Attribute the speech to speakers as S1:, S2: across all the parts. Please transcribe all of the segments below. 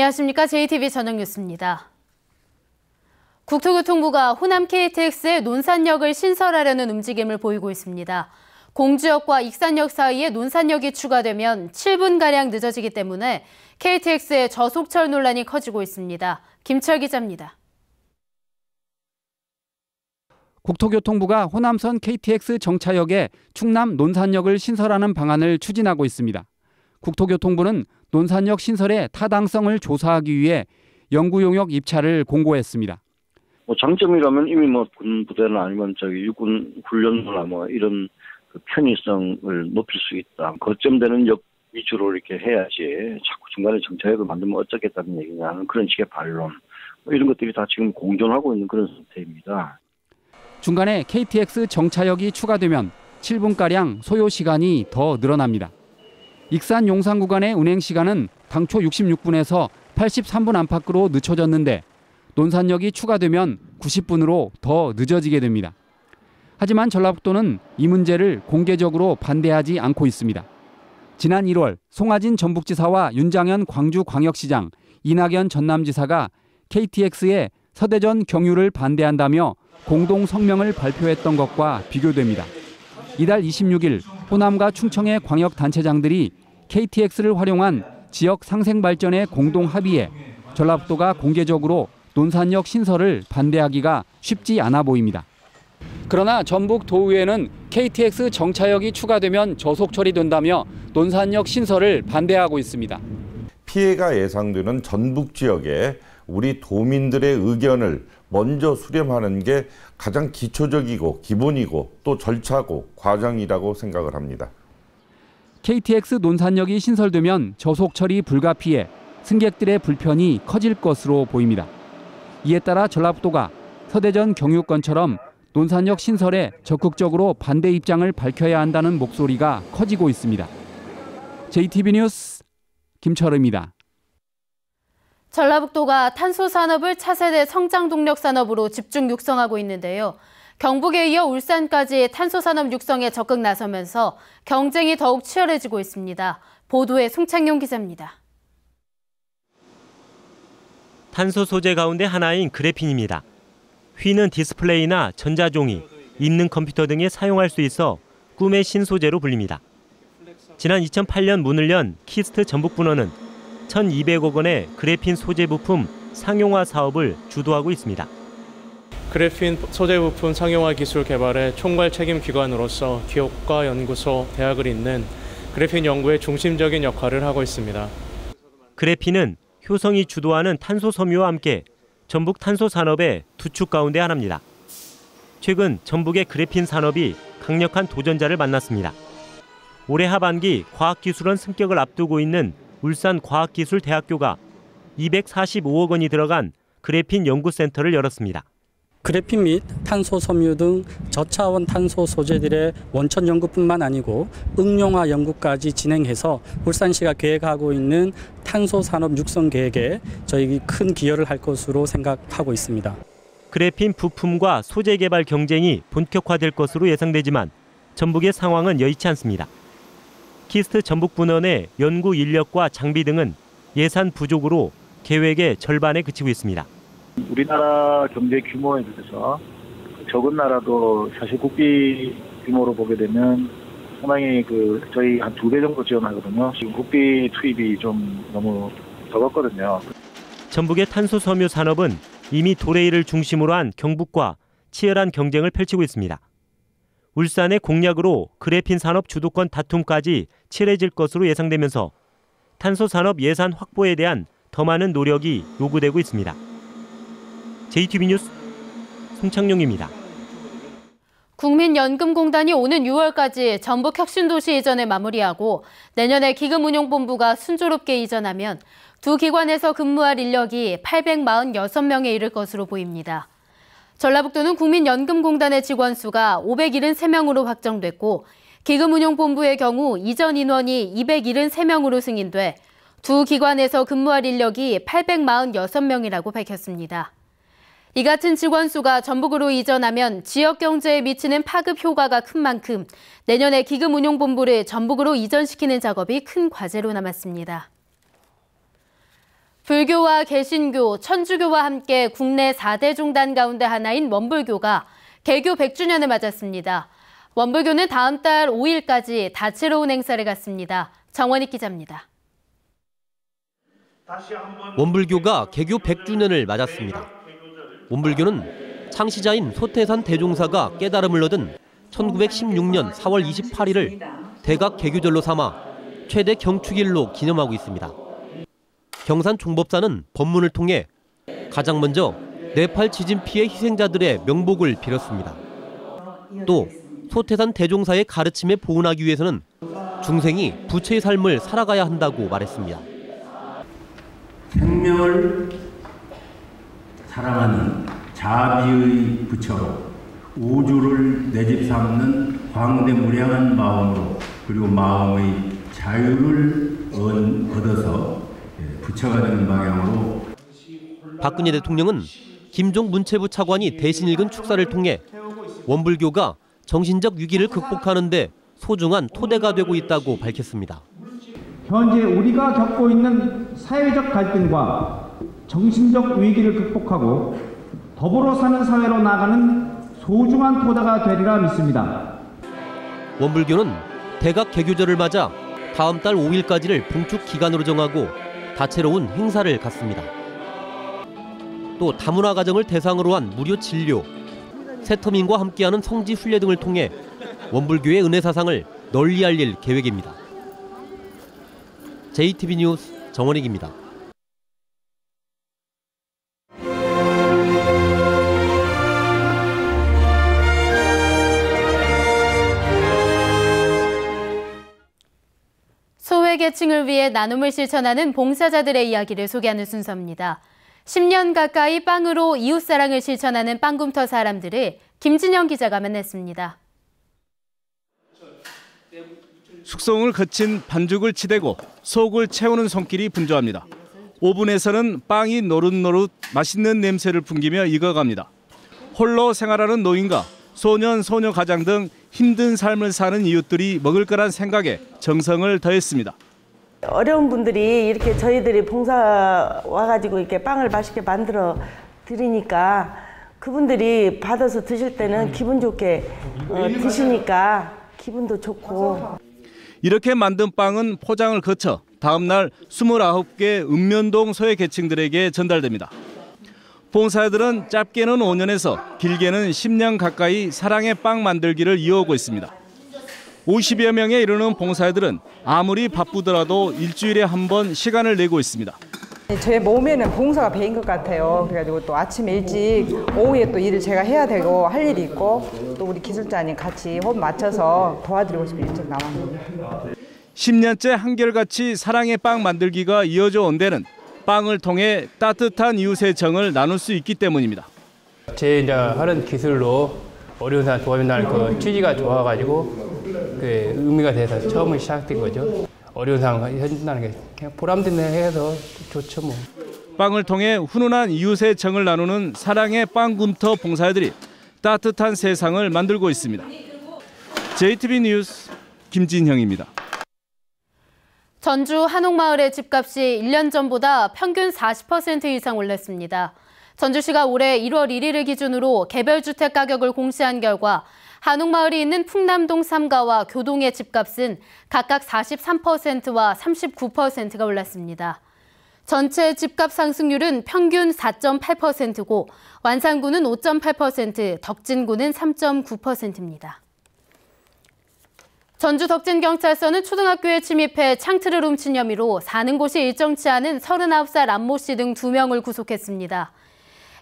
S1: 안녕하십니까. JTV 저녁 뉴스입니다. 국토교통부가 호남 KTX의 논산역을 신설하려는 움직임을 보이고 있습니다. 공주역과 익산역 사이에 논산역이 추가되면 7분가량 늦어지기 때문에 KTX의 저속철 논란이 커지고 있습니다. 김철 기자입니다.
S2: 국토교통부가 호남선 KTX 정차역에 충남 논산역을 신설하는 방안을 추진하고 있습니다. 국토교통부는 논산역 신설의 타당성을 조사하기 위해 연구 용역 입찰을 공고했습니다.
S3: 장점이라면 이미 군 부대나 아니면 육군 훈련소나 이런 편의성을 높일 수 있다. 거점되는 역 위주로 이렇게 해야지 자꾸 중간에 정차역을 만들면 어쩌겠다는 얘기냐는 그런 식의 반론. 이런 것들이 다 지금 공존하고 있는 그런 상태입니다.
S2: 중간에 KTX 정차역이 추가되면 7분가량 소요 시간이 더 늘어납니다. 익산 용산 구간의 운행 시간은 당초 66분에서 83분 안팎으로 늦춰졌는데 논산역이 추가되면 90분으로 더 늦어지게 됩니다. 하지만 전라북도는 이 문제를 공개적으로 반대하지 않고 있습니다. 지난 1월 송하진 전북지사와 윤장현 광주광역시장, 이낙연 전남지사가 KTX의 서대전 경유를 반대한다며 공동 성명을 발표했던 것과 비교됩니다. 이달 26일 호남과 충청의 광역단체장들이 KTX를 활용한 지역 상생 발전의 공동 합의에 전라북도가 공개적으로 논산역 신설을 반대하기가 쉽지 않아 보입니다. 그러나 전북 도의회는 KTX 정차역이 추가되면 저속 처리된다며 논산역 신설을 반대하고 있습니다.
S4: 피해가 예상되는 전북 지역에 우리 도민들의 의견을 먼저 수렴하는 게 가장 기초적이고 기본이고 또 절차고 과정이라고 생각을 합니다.
S2: KTX 논산역이 신설되면 저속 처리 불가피해 승객들의 불편이 커질 것으로 보입니다. 이에 따라 전라북도가 서대전 경유권처럼 논산역 신설에 적극적으로 반대 입장을 밝혀야 한다는 목소리가 커지고 있습니다. JTB 뉴스 김철우입니다.
S1: 전라북도가 탄소 산업을 차세대 성장 동력 산업으로 집중 육성하고 있는데요. 경북에 이어 울산까지 탄소 산업 육성에 적극 나서면서 경쟁이 더욱 치열해지고 있습니다. 보도에 송창용 기자입니다.
S5: 탄소 소재 가운데 하나인 그래핀입니다. 휘는 디스플레이나 전자종이, 읽는 컴퓨터 등에 사용할 수 있어 꿈의 신소재로 불립니다. 지난 2008년 문을 연 키스트 전북분원은 1,200억 원의 그래핀 소재 부품 상용화 사업을 주도하고 있습니다.
S6: 그래핀 소재 부품 상용화 기술 개발의 총괄 책임 기관으로서 기업과 연구소, 대학을 잇는 그래핀 연구의 중심적인 역할을 하고 있습니다.
S5: 그래핀은 효성이 주도하는 탄소 섬유와 함께 전북 탄소 산업의 두 축 가운데 하나입니다. 최근 전북의 그래핀 산업이 강력한 도전자를 만났습니다. 올해 하반기 과학기술원 승격을 앞두고 있는 울산과학기술대학교가 245억 원이 들어간 그래핀 연구센터를 열었습니다.
S7: 그래핀 및 탄소 섬유 등 저차원 탄소 소재들의 원천 연구뿐만 아니고 응용화 연구까지 진행해서 울산시가 계획하고 있는 탄소 산업 육성 계획에 저희 큰 기여를 할 것으로 생각하고 있습니다.
S5: 그래핀 부품과 소재 개발 경쟁이 본격화될 것으로 예상되지만 전북의 상황은 여의치 않습니다. 키스트 전북분원의 연구 인력과 장비 등은 예산 부족으로 계획의 절반에 그치고 있습니다.
S8: 우리나라 경제 규모에 비해서 적은 나라도 사실 국비 규모로 보게 되면 상당히 저희 한 2배 정도 지원하거든요. 지금 국비 투입이 좀 너무 적었거든요.
S5: 전북의 탄소 섬유 산업은 이미 도레이를 중심으로 한 경북과 치열한 경쟁을 펼치고 있습니다. 울산의 공약으로 그래핀 산업 주도권 다툼까지 치열해질 것으로 예상되면서 탄소 산업 예산 확보에 대한 더 많은 노력이 요구되고 있습니다. JTB 뉴스 송창용입니다.
S1: 국민연금공단이 오는 6월까지 전북 혁신도시 이전을 마무리하고 내년에 기금운용본부가 순조롭게 이전하면 두 기관에서 근무할 인력이 846명에 이를 것으로 보입니다. 전라북도는 국민연금공단의 직원 수가 573명으로 확정됐고 기금운용본부의 경우 이전 인원이 273명으로 승인돼 두 기관에서 근무할 인력이 846명이라고 밝혔습니다. 이 같은 직원 수가 전북으로 이전하면 지역 경제에 미치는 파급 효과가 큰 만큼 내년에 기금운용본부를 전북으로 이전시키는 작업이 큰 과제로 남았습니다. 불교와 개신교, 천주교와 함께 국내 4대 종단 가운데 하나인 원불교가 개교 100주년을 맞았습니다. 원불교는 다음 달 5일까지 다채로운 행사를 갖습니다. 정원익 기자입니다.
S9: 원불교가 개교 100주년을 맞았습니다. 원불교는 창시자인 소태산 대종사가 깨달음을 얻은 1916년 4월 28일을 대각 개교절로 삼아 최대 경축일로 기념하고 있습니다. 경산 종법사는 법문을 통해 가장 먼저 네팔 지진 피해 희생자들의 명복을 빌었습니다. 또 소태산 대종사의 가르침에 보은하기 위해서는 중생이 부처의 삶을 살아가야 한다고 말했습니다.
S10: 생명을 사랑하는 자비의 부처로 우주를 내 집 삼는 광대무량한 마음으로 그리고 마음의 자유를 얻어서 부처가 되는 방향으로.
S9: 박근혜 대통령은 김종 문체부 차관이 대신 읽은 축사를 통해 원불교가 정신적 위기를 극복하는 데 소중한 토대가 되고 있다고 밝혔습니다.
S11: 현재 우리가 겪고 있는 사회적 갈등과 정신적 위기를 극복하고 더불어 사는 사회로 나가는 소중한 토대가 되리라 믿습니다.
S9: 원불교는 대각 개교절을 맞아 다음 달 5일까지를 봉축 기간으로 정하고 다채로운 행사를 갖습니다. 또 다문화 가정을 대상으로 한 무료 진료, 세터민과 함께하는 성지 순례 등을 통해 원불교의 은혜 사상을 널리 알릴 계획입니다. JTB 뉴스 정원익입니다.
S1: 소외계층을 위해 나눔을 실천하는 봉사자들의 이야기를 소개하는 순서입니다. 10년 가까이 빵으로 이웃사랑을 실천하는 빵굼터 사람들을 김진영 기자가 만났습니다.
S12: 숙성을 거친 반죽을 치대고 속을 채우는 손길이 분주합니다. 오븐에서는 빵이 노릇노릇 맛있는 냄새를 풍기며 익어갑니다. 홀로 생활하는 노인과 소년, 소녀 가장 등 힘든 삶을 사는 이웃들이 먹을 거란 생각에 정성을 더했습니다.
S13: 어려운 분들이 이렇게 저희들이 봉사 와가지고 이렇게 빵을 맛있게 만들어 드리니까 그분들이 받아서 드실 때는 기분 좋게 드시니까 기분도 좋고.
S12: 이렇게 만든 빵은 포장을 거쳐 다음 날 29개 읍면동 소외계층들에게 전달됩니다. 봉사자들은 짧게는 5년에서 길게는 10년 가까이 사랑의 빵 만들기를 이어오고 있습니다. 50여 명에 이르는 봉사자들은 아무리 바쁘더라도 일주일에 한 번 시간을 내고 있습니다.
S14: 제 몸에는 봉사가 배인 것 같아요. 그래가지고 또 아침 일찍 오후에 또 일을 제가 해야 되고 할 일이 있고 또 우리 기술자님 같이 호흡 맞춰서 도와드리고 싶어 일찍 나왔습니다.
S12: 10년째 한결같이 사랑의 빵 만들기가 이어져 온 데는 빵을 통해 따뜻한 이웃의 정을 나눌 수 있기 때문입니다.
S15: 제 이제 하는 기술로 어려운 사람 도와준다는 그 취지가 좋아가지고 그 의미가 돼서 처음 시작된 거죠. 어려운 사람 해준다는 게 그냥 보람된 해서 좋죠 뭐.
S12: 빵을 통해 훈훈한 이웃의 정을 나누는 사랑의 빵굼터 봉사자들이 따뜻한 세상을 만들고 있습니다. JTB 뉴스 김진형입니다.
S1: 전주 한옥마을의 집값이 1년 전보다 평균 40% 이상 올랐습니다. 전주시가 올해 1월 1일을 기준으로 개별주택 가격을 공시한 결과 한옥마을이 있는 풍남동 3가와 교동의 집값은 각각 43%와 39%가 올랐습니다. 전체 집값 상승률은 평균 4.8%고 완산구는 5.8%, 덕진구는 3.9%입니다. 전주 덕진경찰서는 초등학교에 침입해 창틀을 훔친 혐의로 사는 곳이 일정치 않은 39살 안모 씨 등 2명을 구속했습니다.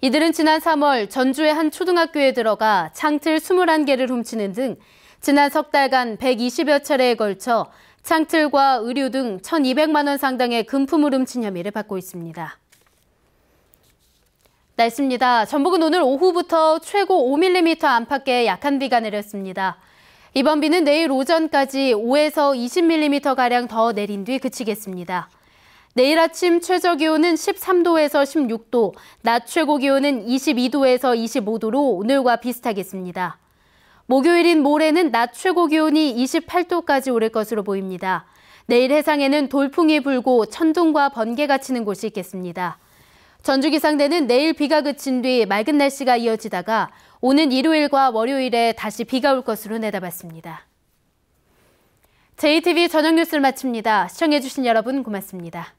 S1: 이들은 지난 3월 전주의 한 초등학교에 들어가 창틀 21개를 훔치는 등 지난 석 달간 120여 차례에 걸쳐 창틀과 의류 등 1,200만 원 상당의 금품을 훔친 혐의를 받고 있습니다. 날씨입니다. 전북은 오늘 오후부터 최고 5mm 안팎의 약한 비가 내렸습니다. 이번 비는 내일 오전까지 5에서 20mm가량 더 내린 뒤 그치겠습니다. 내일 아침 최저기온은 13도에서 16도, 낮 최고기온은 22도에서 25도로 오늘과 비슷하겠습니다. 목요일인 모레는 낮 최고기온이 28도까지 오를 것으로 보입니다. 내일 해상에는 돌풍이 불고 천둥과 번개가 치는 곳이 있겠습니다. 전주기상대는 내일 비가 그친 뒤 맑은 날씨가 이어지다가 오는 일요일과 월요일에 다시 비가 올 것으로 내다봤습니다. JTV 저녁 뉴스를 마칩니다. 시청해주신 여러분 고맙습니다.